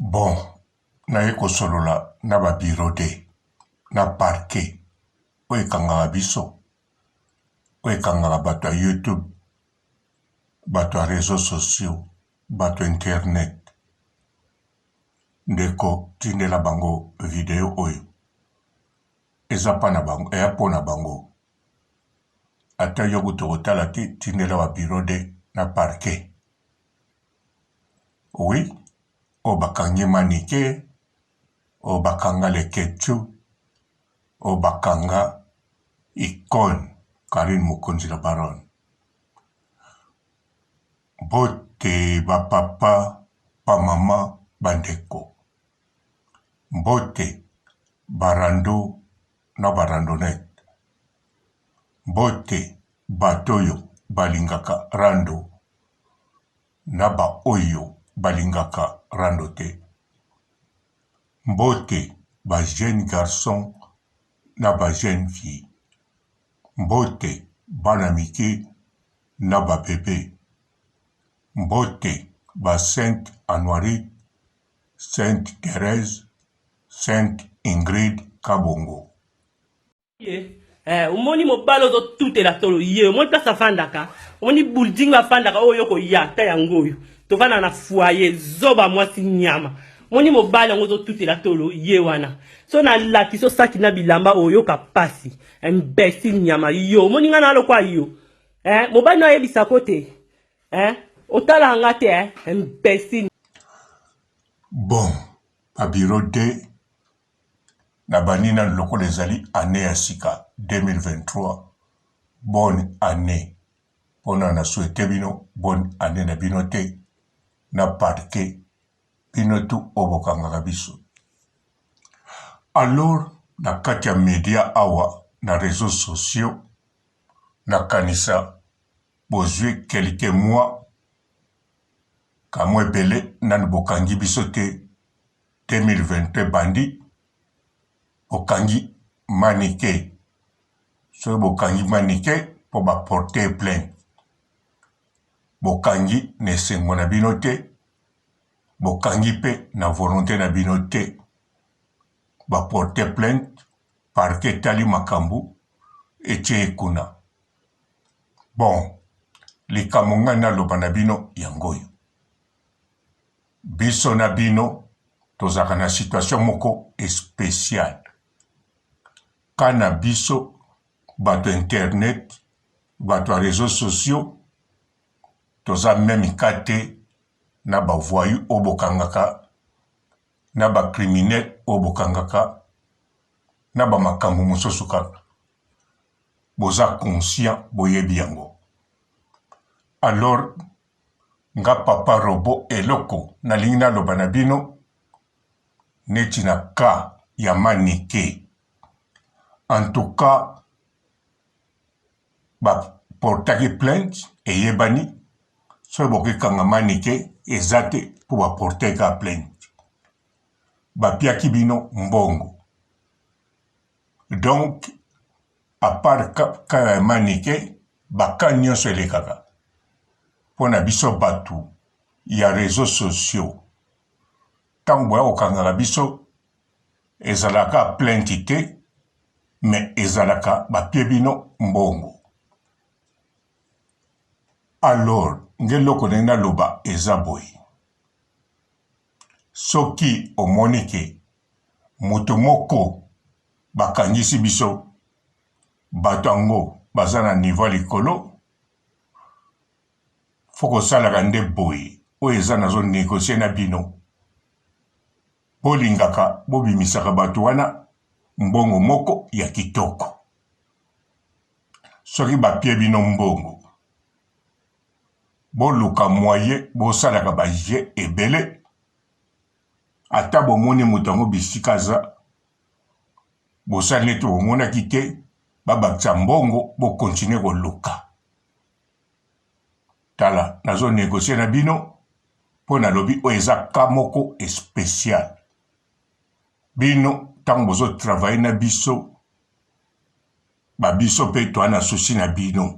Bon, na eko solola na ba bureau de na parquet oyo ekangaka biso oyo ekangaka bato ya YouTube, bato ya réseaux sociaux, bato internet. Ndeko tindela bango video oyo eza pa na bango eya mpo na bango ata yo kutu kotala te tindela ba bureau de na parquet. Oui, o bakangi manike, o bakanga leketu, o bakanga icône Karine Mokonzi la baronne. Mbote ba papa, ba mama, bandeko. Mbote barando na barandonnette. Mbote batoyo balingaka rando na ba oyo balingaka rando te. Mbote ba jeune garçon na ba jeune fille. Mbote bana mike na ba bébé. Mbote ba Sainte Anoirie, Sainte Thérèse, Sainte Ingrid Kabongo. Umoni mobalo zo tutela tolo ye umoni place afandaka umoni building afandaka oyo ko ya ta yango oyo tovana na foyer zoba mwasi nyama umoni mobalo ngo zo tutela tolo ye wana so na lati so saki na bilamba oyo ka pasi imbécile nyama yo umoni ngana lokwa yo mobali na yebisa kote otala nga te imbécile. Bon, a bureau de na banina loko lezali année ya sika 2023. Bonne année. Pona na souhaité bino bonne année na bino te na parquet bino tu obokangaka biso. Alors na kati ya media awa na réseaux sociaux na kanisa bozwi quelques mois kamwe ebele nani bokangi biso te 2022 bandi bokangi manike. So bokangi manike po ba porter plainte. Bokangi na esengo na bino te. Bokangi pe na volonté na bino te. Ba porter plainte parquet tali makambu etie ekuna. Bon, likambo nga naloba na bino yangoyo. Biso na bino tozaka na situation moko spéciale. Kana biso bato internet, bato réseaux sociaux, toza même kate na ba voyou obokangaka, na ba criminel obokangaka, na ba makambo mosusu kaka. Boza conscient boyebi yango. Alors nga papa robo eloko na lingi naloba na bino neti na ka ya manike. En tout cas, ba portaki plainte eyebani so bokekanga manike ezate pour ba porteka plainte. Ba piaki bino mbongo. Donc, à part ka ya manike, baka nyonso elekaka. Pona biso batu ya réseaux sociaux. Tango ya okangaka biso ezalaka plainte te, mais ezalaka bapie bino mbongo. Alors, ngeloko nena loba ezaboy. Soki omonike moto moko bakangisi biso batango bazana niveau likolo foko salaka nde boy o ezana zo négocier na bino. Bolingaka bobimisaka bato wana mbongo moko ya kitoko. Soki bapie bino mbongo boluka moyen bosalaka baje ebele ata bomoni moto yango bisika aza bosali neti bomonaki te babakisa mbongo bokontinue koluka. Tala nazo négocier na bino mpo nalobi oyo eza ka moko spécial. Bino tango bozo travailler na biso babiso pe toa na souci na bino.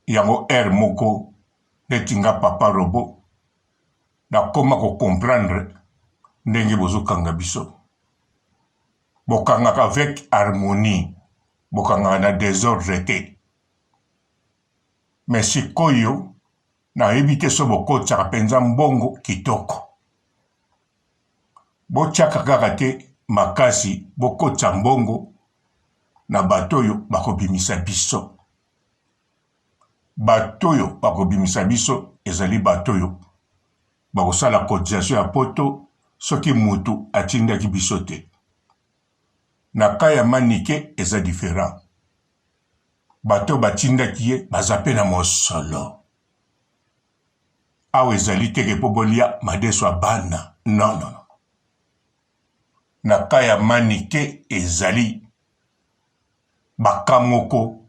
Yango moko neti nga papa robo na koma ko comprendre ndenge bozokanga biso. Bokanga avec harmonie, bokanga na désordre te. Mais sikoyo na ebite so bokotsa penza mbongo kitoko. Bochaka kaka te makasi bokotsa mbongo na batoyo bakobimisa biso. Batoyo bakobimisa biso ezali batoyo bakosala cotisation ya poto soki mutu atindaki biso te. Na kaya manike eza différent. Bato batindaki ye baza pe na mosolo. Awa ezali teke po bolia madeso abana. Non, non, non. Na kaya manike ezali bakamoko.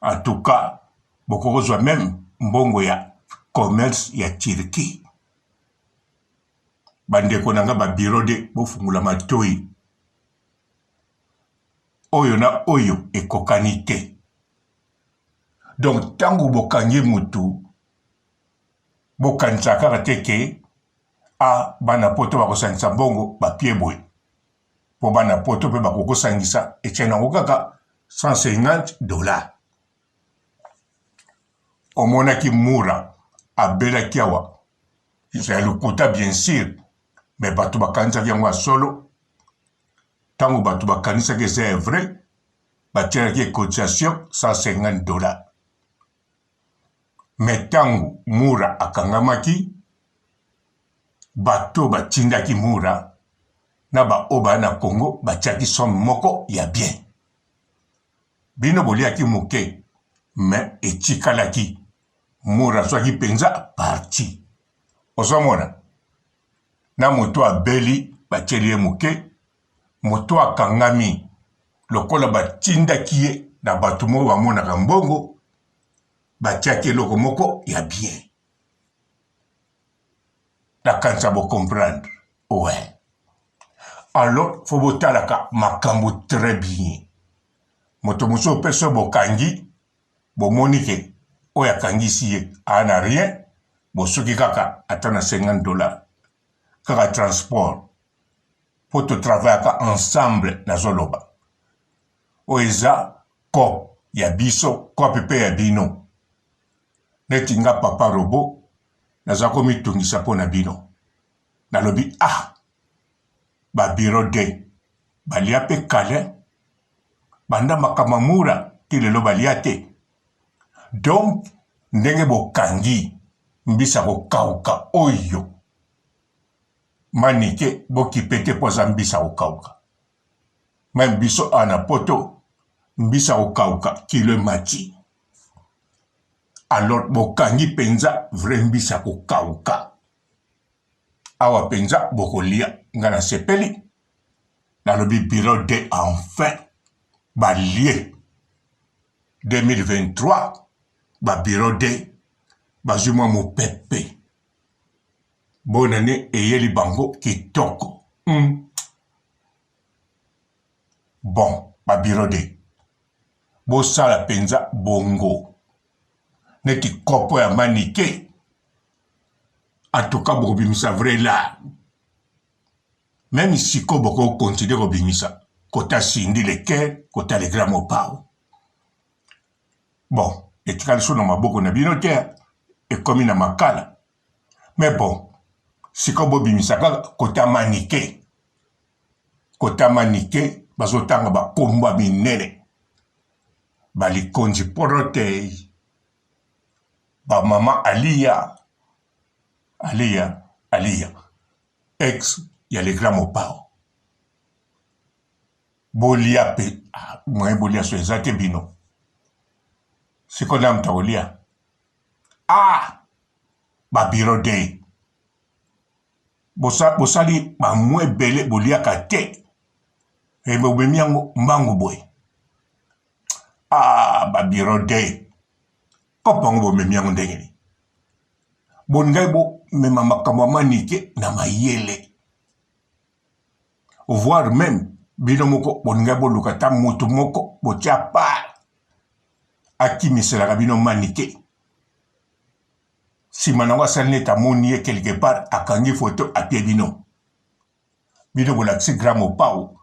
En tout cas, bokozwa même mbongo ya commerce ya Turquie. Bandeko nanga ba bureau de bofungula matoi. Oyo na oyo ekokani te. Donc tango bokangi mutu bokanisa kaka teke a bana poto bakosangisa mbongo bapie boye. Po bana poto pe bakokosangisa etienango kaka $150. Omonaki mura abelaki awa. C'est le quota bien sûr. Mais bato bakanisaki yango solo. Tango bato bakanisaki c'est vrai. Batiaki cotisation $150. Mais tango mura akangamaki, bato batindaki mura, na ba oba na Congo batiaki son moko ya bien. Bino boliaki moke, mais etikalaki. Mura swaki penza parti. Osomona, na moto abeli batieli moke, moto akangami, lokola batindaki ye na bato mo bamonaka mbongo, batiaki eloko moko ya bien. La kansa bo comprendre. Ouais. Alors, faut botalaka makambo très bien. Moto muso peso bokangi, bo monike, oya kangi siye, ana rien, bo soki kaka atana $50. Kaka transport. Faut te travailler ensemble na zoloba. Oeza, ko, ya biso, ko pepe ya bino. Netinga papa robo, naza komi tungisa po na bino. Nalobi, ba biro de, balia pe kale, banda makamamura, tilelo balia te. Donc, ndenge bo kangi, mbisa ko kauka oyo. Manike, bo kipete poza mbisa ko kauka. Men biso anapoto, mbisa ko kauka, kilo mati. Alors, bokangi penza vrembisa ko kauka. Awa penza bokolia ngana sepeli. Nalobi bureau de enfin. Balie. 2023. Ba bureau de. Bazuma mo pepe. Bonne année eyeli bango kitoko. Bon, ba bureau de. Bosala penza bongo. Neti kopo ya manike. En tout cas, boko bimisa vrai là. Même si ko boko continue ko bimisa. Kota sindi le cœur, kota le grand mopao. Bon, et tu as le son dans ma boko na binotea. Et comme na makala. Mais bon, si ko bo bimisa kota manike. Kota manike, bazotanga ba komba minene. Bali konji porotei. Ba mama Alia, ex, y a les grands mopao. Bolia pe, moi bolia so ezate bino. C'est qu'on aime ta bolia. Ba biro de. Bosali, ba mwe bele bolia kate. E me ubemiango mbangu boy. Ba biro de. Kopango bo memiango ndengeni. Bongai bo mema makambo manike na mayele. Voire même bino moko bongai bo lukata mutu moko bo tiapa. Aki misela bino manike. si manangwa salne ta moni quelque part akangi photo a pied bino bino bola si gramo pao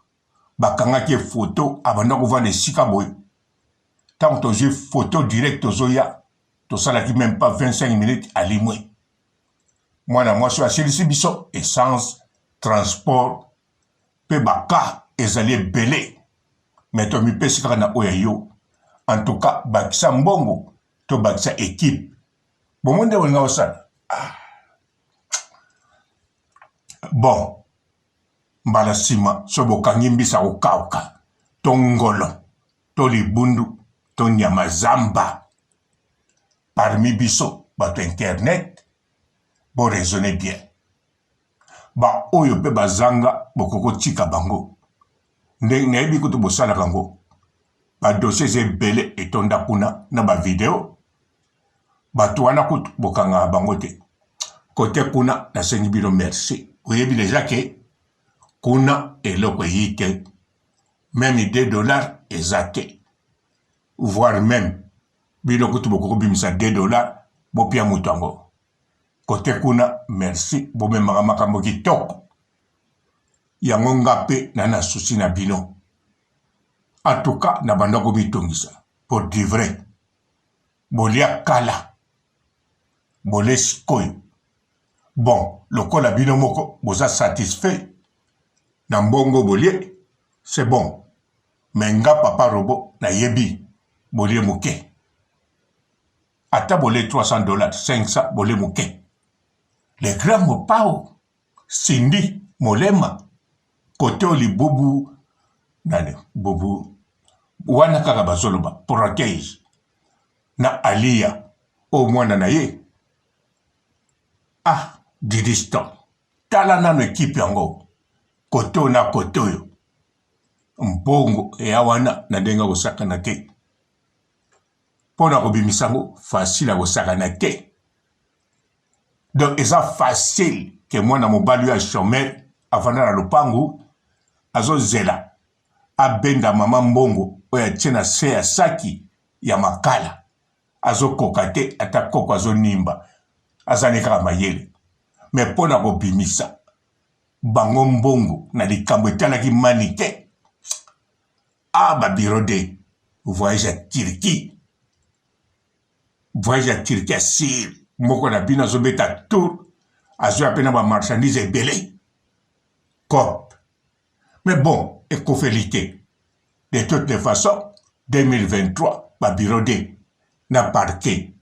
bakanga ke photo abanda ko vane sika boy tant que j'ai photo direct zoya to sala ki même pas 25 minutes à limwe moi sur la biso essence transport pe baka ezali belé mais to mi pesi kana oyayo en tout cas bakisa mbongo to bakisa équipe bon monde wona osala bon mbala sima sobo kangimbisa okauka tongolo to libundu to nyama zamba parmi biso bato internet bon raisonner bien ba oyo pe bazanga bokoko tika bango neyebi kutu bosala kango ba dossier ebele etonda kuna na ba video bato wana kutu bokanga bango te kote kuna nasengi bino merci oyebi deja ke kuna eloko eyi te même $2 eza te voire même bino kutu bokoko bimisa $2 bopia mutu yango kote kuna merci bomemaka makambo kitoko yango nga pe na susi na bino en tout cas na bandako bitongisa pour du vrai bolia kala bole sikoyo bon lokola bino moko boza satisfait na mbongo bolie c'est bon mais nga papa robo na yebi bolie moke ata bole $300 500 bole moke les grands mopao Cindy Molema kote olibubu nani bubu wana kaka bazoloba protège na alia au mwana na ye didistant tala nano équipe yango koto na koto yo mbongo ya wana na denga kosakana te pona kobimisango facile à kosakana te donc eza facile que mwana mobali ya chômeur avanda na lupangu azozela abenda mama mbongo oyo atie na se ya saki ya makala azokoka te ata koko azonimba azali kaka mayele me mpona kobimisa bango mbongo na likambo etalaki mani te babiro de voyage ya Turquie asire moko na bino azobeta tour azoya mpe na bamarchandise ebele cop mais bon ekofeli de toutes les façons 2023 babiro de na parquet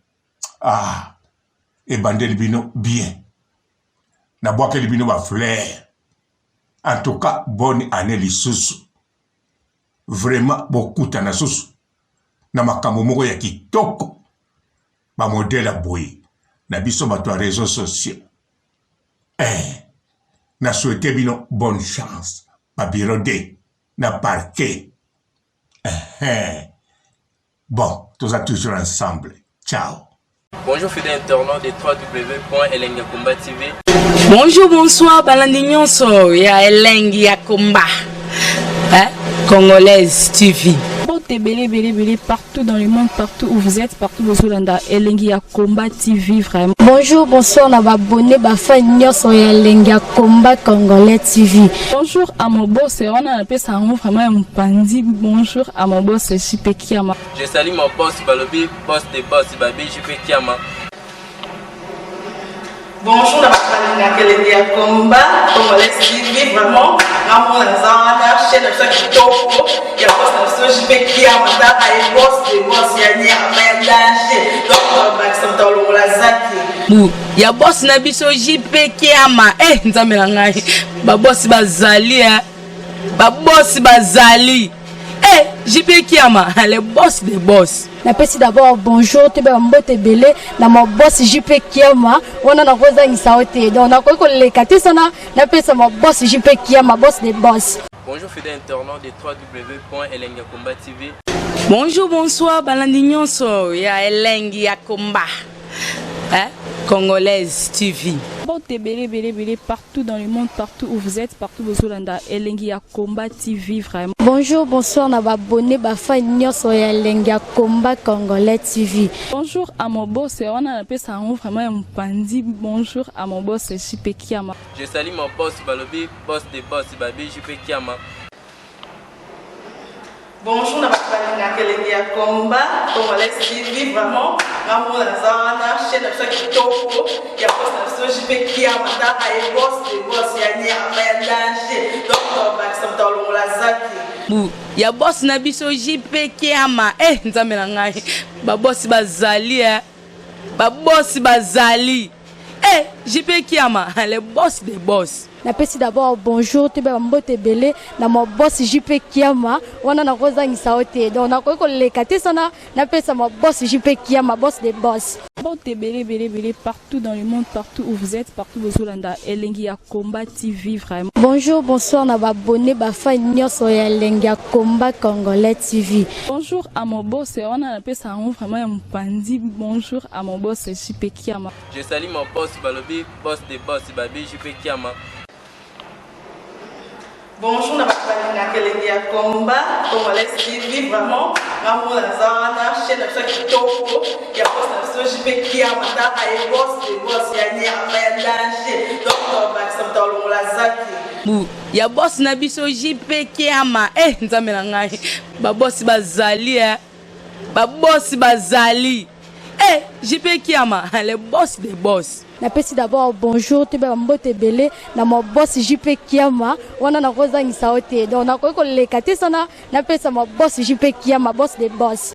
ebandeli bino bien na bwakeli bino bafleur en tout cas bonne année lisusu vraiment bokutana susu na makambo moko ya kitoko bamodele ya boye na biso bato ya réseaux sociaux na souhaité bino bonne chance babiro de na parquet bon tous toujours ensemble ciao. Bonjour fidèles internautes de www.elengiakomba TV. Bonjour, bonsoir, balandi nyonso ya Elengiakomba Congolaise TV. Belé partout dans le monde, partout où vous êtes, partout où vous êtes, Elengiakomba TV vraiment. Bonjour, bonsoir, on va abonner fan nyonso ya Elengiakomba Congolais TV. Bonjour à mon boss, on a appelé ça vraiment un pandi. Bonjour à mon boss, JP Kiama. Je salue mon boss Balobi, boss des boss Babi, JP Kiama. Bonjour, la Elengiakomba Congolais TV vraiment. Ramon Lazana, chaîne de ça qui topo, il y a pas de JP Kiama, tata et boss des boss, il y a ni à danger. Donc on va accepter le lazaki. Ya boss na biso JP Kiama nzambe na ngai ba boss bazali ba boss bazali JP Kiama le boss des boss. Napesi d'abord bonjour te ba mbote belé na mo boss JP Kiama wana na koza ngisaote donc na ko lekate sana napesa mo boss JP Kiama boss des boss. Bonjour fidèles internautes de www.elengiakomba TV. Bonjour bonsoir balandi nyonso ya Elengiakomba Congolaise TV. Bon, belé, partout dans le monde, partout où vous êtes, partout où vous êtes, Elengi à Combat TV, vraiment. Bonjour, bonsoir, on a abonné à Elengi à Combat Congolais TV. Bonjour à mon boss, on a appelé ça vraiment un pandi. Bonjour à mon boss, JP Kiama. Je salue mon boss Balobi, boss des boss Babi, JP Kiama. Bonjour, na Elengi à Combat Congolais TV, vraiment. Ramon Lazana, chaîne de chaque topo, il y a boss de JP Kiama, et boss des boss, il y a un danger. Donc, on va s'entendre dans la zaki. Ya boss na biso JP Kiama. Nzambe na ngai. Ba boss bazali Ba boss bazali. JP Kiama, le boss des boss. Napesi d'abord bonjour, tu peux m'emboter belé, na mon boss JP Kiama, on a rosa ni saoté. Donc on a quoi les catés sana, napesi mon boss JP Kiama, boss des boss. Bon, belé, partout dans le monde, partout où vous êtes, partout où vous êtes, Elengi à Combat TV, vraiment. Bonjour, bonsoir, on a abonné à Elengi à Combat Congolais TV. Bonjour à mon boss, on a appelé ça vraiment un pandi. Bonjour à mon boss JP Kiama. Je salue mon boss Balobi, boss des boss Babi, JP Kiama. Bonjour, na Elengi à Combat Congolais TV, vraiment. Ramon Lazana, chaîne de chaque topo, il y a boss de JP Kiama, et boss des boss, il y a un danger. Donc, on va s'entendre dans la zaki. Ya boss na biso JP Kiama. Nzambe na ngai. Ba boss bazali Ba boss bazali. JP Kiama, le boss des boss. Napesi d'abord bonjour, tu peux m'emboter belé, na mon boss JP Kiama, on a rosa ni saoté. Donc on a quoi les catés sana, napesi mon boss JP Kiama, boss des boss.